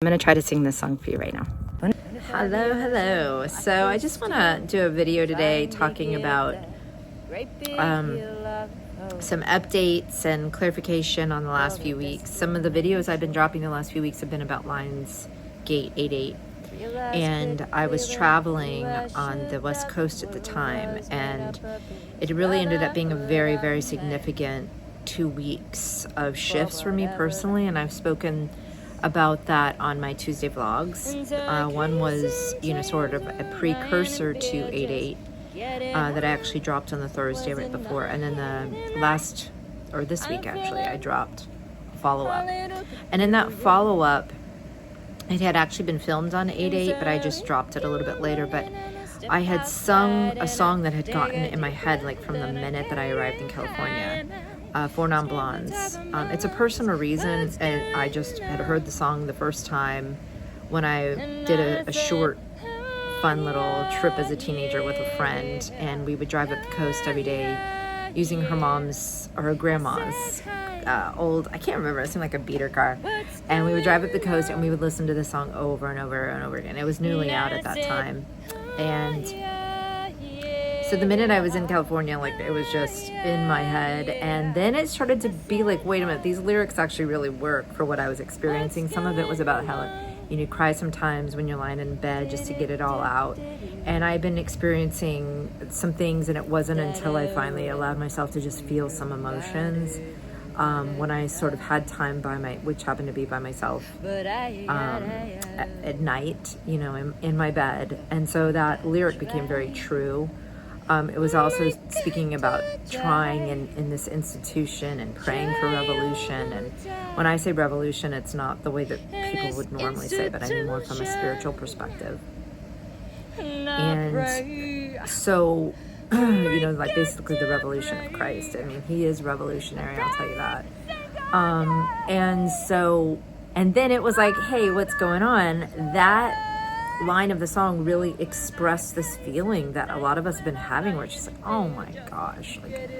I'm gonna try to sing this song for you right now. Hello. So I just want to do a video today talking about some updates and clarification on the last few weeks. Some of the videos I've been dropping the last few weeks have been about Lionsgate 88. And I was traveling on the West Coast at the time, and it really ended up being a very, very significant 2 weeks of shifts for me personally, and I've spoken about that on my Tuesday vlogs. One was, sort of a precursor to 88 that I actually dropped on the Thursday right before, and then this week actually, I dropped a follow-up. And in that follow-up, it had actually been filmed on 88, but I just dropped it a little bit later. But I had sung a song that had gotten in my head like from the minute that I arrived in California. For Non-Blondes. It's a personal reason, and I just had heard the song the first time when I did a short, fun little trip as a teenager with a friend, and we would drive up the coast every day using her mom's or her grandma's old, I can't remember, it seemed like a beater car, and we would drive up the coast and we would listen to this song over and over and over again. It was newly out at that time, and so the minute I was in California, like, it was just in my head. And then it started to be like, wait a minute, these lyrics actually really work for what I was experiencing. Some of it was about how you cry sometimes when you're lying in bed just to get it all out. And I've been experiencing some things, and it wasn't until I finally allowed myself to just feel some emotions when I sort of had time which happened to be by myself at night, in my bed. And so that lyric became very true. It was also speaking about trying in this institution and praying for revolution. And when I say revolution, it's not the way that people would normally say, but I mean more from a spiritual perspective. And so, like basically the revolution of Christ. I mean, he is revolutionary, I'll tell you that. And then it was like, hey, what's going on? That line of the song really expressed this feeling that a lot of us have been having, where it's just like, oh my gosh, like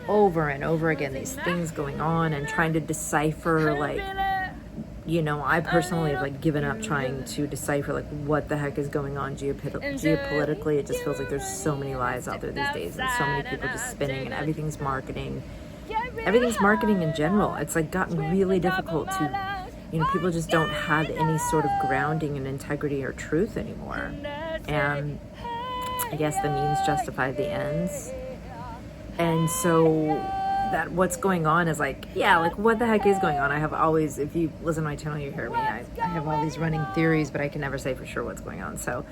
over and over again, these things going on, and trying to decipher, like, I personally have like given up trying to decipher like what the heck is going on geopolitically. It just feels like there's so many lies out there these days, and so many people just spinning, and everything's marketing in general. It's like gotten really difficult to, people just don't have any sort of grounding in integrity or truth anymore. And I guess the means justify the ends. And so that what's going on is like, what the heck is going on? I have always, if you listen to my channel, you hear me, I have all these running theories, but I can never say for sure what's going on. So,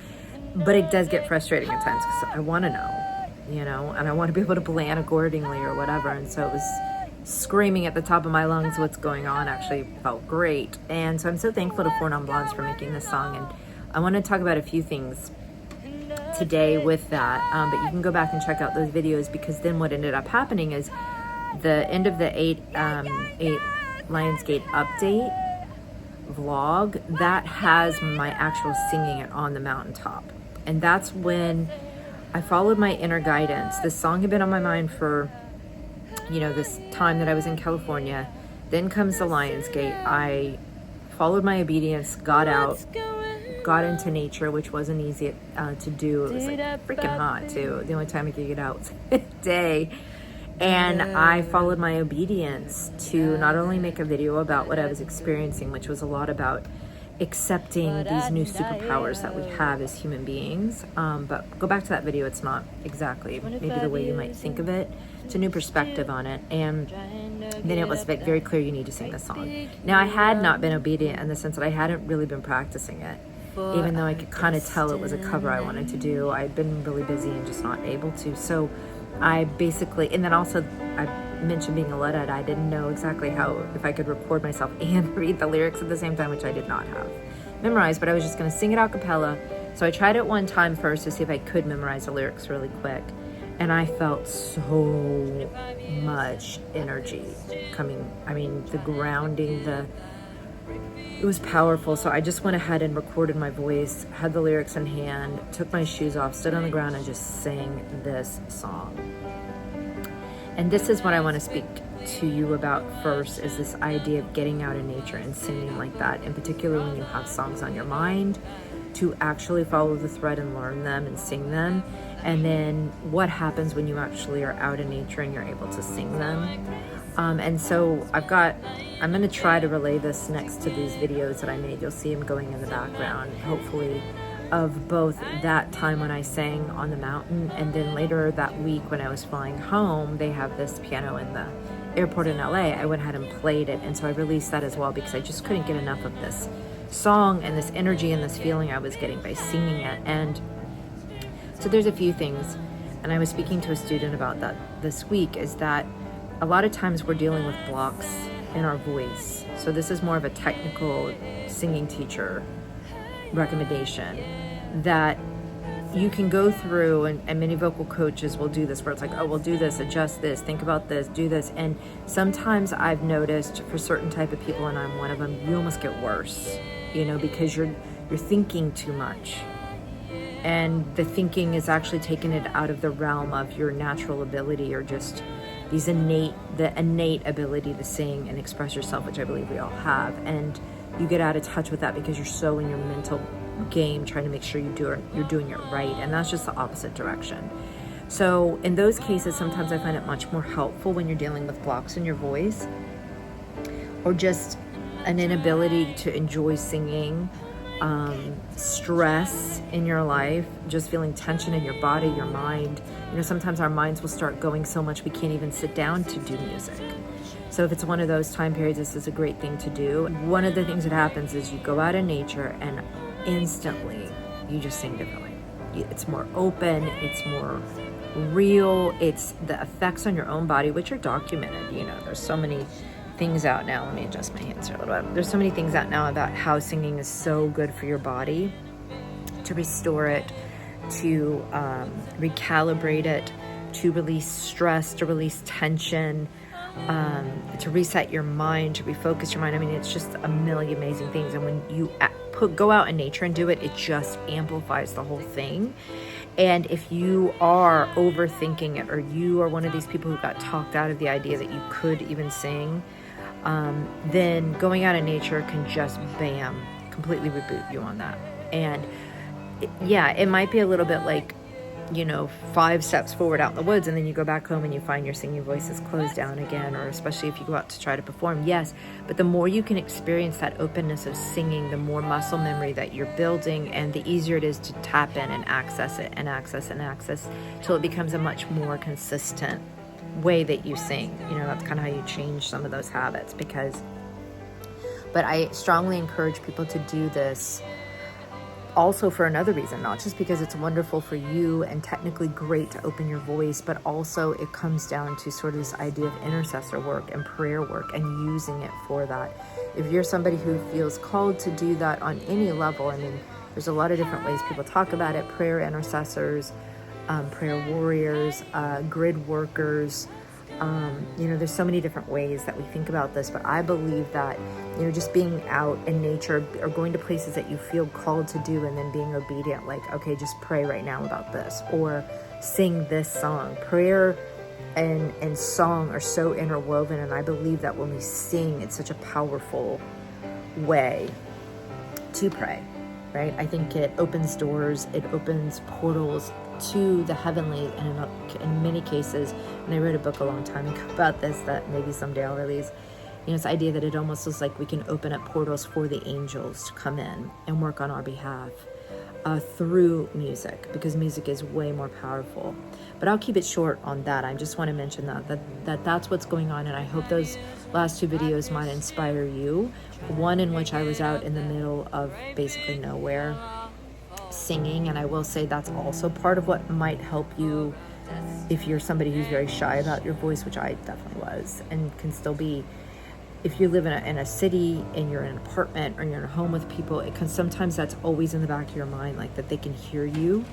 but it does get frustrating at times because I want to know, and I want to be able to plan accordingly or whatever. And so it was screaming at the top of my lungs what's going on actually felt great. And so I'm so thankful to For Non-Blondes for making this song, and I want to talk about a few things today with that, but you can go back and check out those videos, because then what ended up happening is the end of the 8 Lionsgate update vlog that has my actual singing it on the mountaintop, and that's when I followed my inner guidance. This song had been on my mind for this time that I was in California. Then comes the Lionsgate. I followed my obedience, got out, got into nature, which wasn't easy to do. It was like freaking hot too. The only time I could get out was midday. And I followed my obedience to not only make a video about what I was experiencing, which was a lot about accepting these new superpowers that we have as human beings. But go back to that video. It's not exactly maybe the way you might think of it. It's a new perspective on it. And then it was very clear, you need to sing this song. Now, I had not been obedient in the sense that I hadn't really been practicing it, even though I could kind of tell it was a cover I wanted to do. I'd been really busy and just not able to. So I basically, and then also I mentioned being a Luddite. I didn't know exactly if I could record myself and read the lyrics at the same time, which I did not have memorized, but I was just going to sing it a cappella. So I tried it one time first to see if I could memorize the lyrics really quick, and I felt so much energy coming. I mean, the grounding, it was powerful. So I just went ahead and recorded my voice, had the lyrics in hand, took my shoes off, stood on the ground, and just sang this song. And this is what I want to speak to you about first is this idea of getting out in nature and singing like that, in particular when you have songs on your mind, to actually follow the thread and learn them and sing them. And then what happens when you actually are out in nature and you're able to sing them. And so I'm going to try to relay this next to these videos that I made. You'll see them going in the background, hopefully, of both that time when I sang on the mountain, and then later that week when I was flying home, they have this piano in the airport in LA. I went ahead and played it, and so I released that as well because I just couldn't get enough of this song and this energy and this feeling I was getting by singing it. And so there's a few things, and I was speaking to a student about that this week, is that a lot of times we're dealing with blocks in our voice. So this is more of a technical singing teacher recommendation that you can go through, and many vocal coaches will do this, where it's like, oh, we'll do this, adjust this, think about this, do this. And sometimes I've noticed for certain type of people, and I'm one of them, you almost get worse, because you're thinking too much. And the thinking is actually taking it out of the realm of your natural ability, or just the innate ability to sing and express yourself, which I believe we all have. And you get out of touch with that because you're so in your mental game trying to make sure you're doing it right. And that's just the opposite direction. So in those cases, sometimes I find it much more helpful when you're dealing with blocks in your voice, or just an inability to enjoy singing, stress in your life, just feeling tension in your body, your mind. Sometimes our minds will start going so much we can't even sit down to do music. So if it's one of those time periods, this is a great thing to do. One of the things that happens is you go out in nature and instantly you just sing differently. It's more open, it's more real, it's the effects on your own body, which are documented. There's so many things out now. Let me adjust my hands here a little bit. There's so many things out now about how singing is so good for your body, to restore it, to recalibrate it, to release stress, to release tension, to reset your mind, to refocus your mind. I mean, it's just a million amazing things. And when you go out in nature and do it, it just amplifies the whole thing. And if you are overthinking it, or you are one of these people who got talked out of the idea that you could even sing, then going out in nature can just, bam, completely reboot you on that. And it might be a little bit like, 5 steps forward out in the woods, and then you go back home and you find your singing voice is closed down again, or especially if you go out to try to perform. Yes, but the more you can experience that openness of singing, the more muscle memory that you're building, and the easier it is to tap in and access it and access till it becomes a much more consistent way that you sing. That's kind of how you change some of those habits. But I strongly encourage people to do this also for another reason, not just because it's wonderful for you and technically great to open your voice, but also it comes down to sort of this idea of intercessor work and prayer work and using it for that. If you're somebody who feels called to do that on any level, I mean, there's a lot of different ways people talk about it: prayer intercessors, prayer warriors, grid workers. There's so many different ways that we think about this, but I believe that, just being out in nature or going to places that you feel called to do, and then being obedient, like, okay, just pray right now about this, or sing this song. Prayer and song are so interwoven, and I believe that when we sing, it's such a powerful way to pray, right? I think it opens doors, it opens portals to the heavenly, and in many cases, and I wrote a book a long time ago about this that maybe someday I'll release, it's the idea that it almost is like we can open up portals for the angels to come in and work on our behalf through music, because music is way more powerful. But I'll keep it short on that. I just want to mention that's what's going on, and I hope those last 2 videos might inspire you. One in which I was out in the middle of basically nowhere singing, and I will say that's also part of what might help you if you're somebody who's very shy about your voice, which I definitely was and can still be. If you live in a city and you're in an apartment or you're in a home with people, sometimes that's always in the back of your mind, like that they can hear you.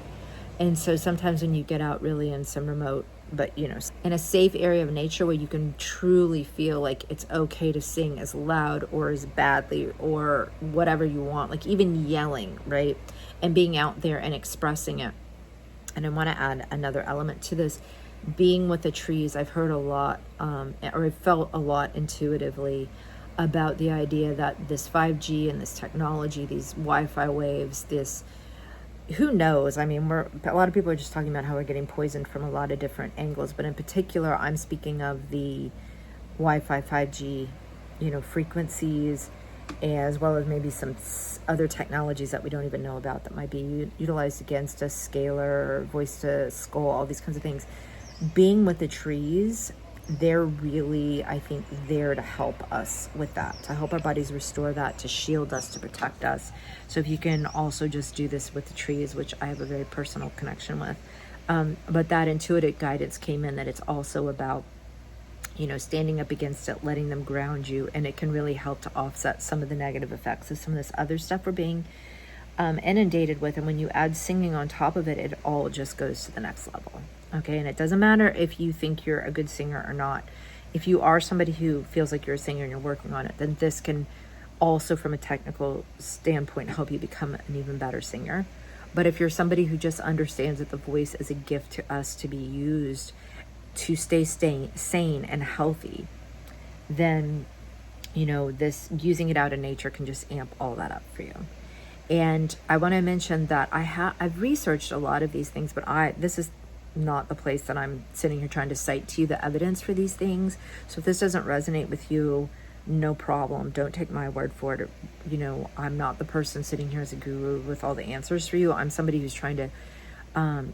And so sometimes when you get out really in some remote, but in a safe area of nature where you can truly feel like it's okay to sing as loud or as badly or whatever you want, like even yelling, right? And being out there and expressing it. And I want to add another element to this. being with the trees, I've heard a lot, or I've felt a lot intuitively about the idea that this 5G and this technology, these Wi-Fi waves, this, who knows? I mean, a lot of people are just talking about how we're getting poisoned from a lot of different angles, but in particular, I'm speaking of the Wi-Fi 5G, frequencies, as well as maybe some other technologies that we don't even know about that might be utilized against us, scalar, voice to skull, all these kinds of things. Being with the trees, they're really, I think, there to help us with that, to help our bodies restore that, to shield us, to protect us. So if you can also just do this with the trees, which I have a very personal connection with, but that intuitive guidance came in that it's also about, standing up against it, letting them ground you, and it can really help to offset some of the negative effects of some of this other stuff we're being inundated with. And when you add singing on top of it, it all just goes to the next level. Okay, and it doesn't matter if you think you're a good singer or not. If you are somebody who feels like you're a singer and you're working on it, then this can also, from a technical standpoint, help you become an even better singer. But if you're somebody who just understands that the voice is a gift to us to be used to stay sane and healthy, then, this using it out in nature can just amp all that up for you. And I want to mention that I've researched a lot of these things, but this is not the place that I'm sitting here trying to cite to you the evidence for these things. So if this doesn't resonate with you, no problem. Don't take my word for it. I'm not the person sitting here as a guru with all the answers for you. I'm somebody who's trying to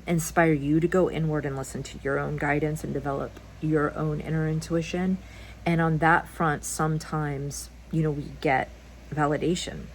inspire you to go inward and listen to your own guidance and develop your own inner intuition. And on that front, sometimes, we get validation